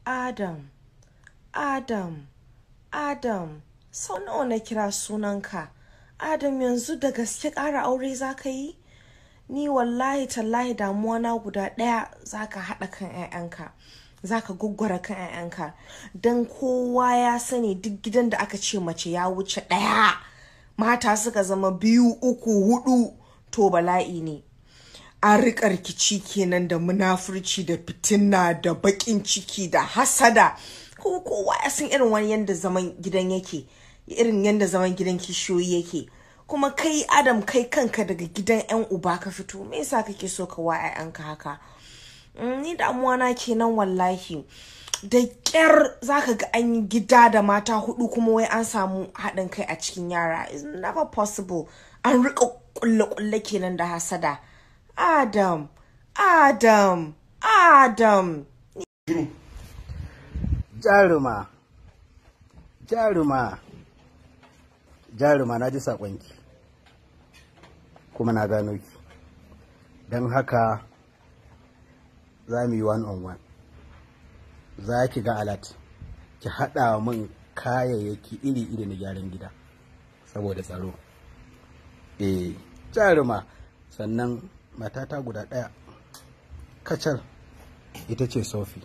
Adam, Adam, Adam, sau nawa na kira sunanka? Adam, yanzu da gaske ƙara aure za ka yi? Ni wallahi tallahi damuwa na guda ɗaya, za ka haɗa kan 'ya'yanka. Za ka gwaggwara kan 'ya'yanka. Don kowa ya sani duk gidan da aka ce mace ya wuce ɗaya, mata suka zama 2, 3, 4, to bala'i ne. An riƙa rikici kenan da munafurci da fitina da baƙin ciki da hasada. Kowa ya san irin wani yanda zaman gidan yake, irin yanda zaman gidan kishiyoyi yake. Kuma kai Adam, kai kanka daga gidan 'yan uba ka fito, me yasa kake so ka wa 'ya'yanka haka? Ni damuwa na kenan wallahi. Da ƙyar zaka ga an yi gida da mata 4 kuma wai an samu haɗin kai a cikin yara. It's never possible. An riƙa ƙulle kenan da hasada. Adam, Adam, Adam. Jaruma, na ji saƙonki kuma na gano ki, don haka za mu yi 1-on-1. Za ki ga alat, ki haɗa min kayayyaki iri-iri na gyaran gida saboda tsaro. Jaruma, sannan matata guda ɗaya kacal ita ce Zafi.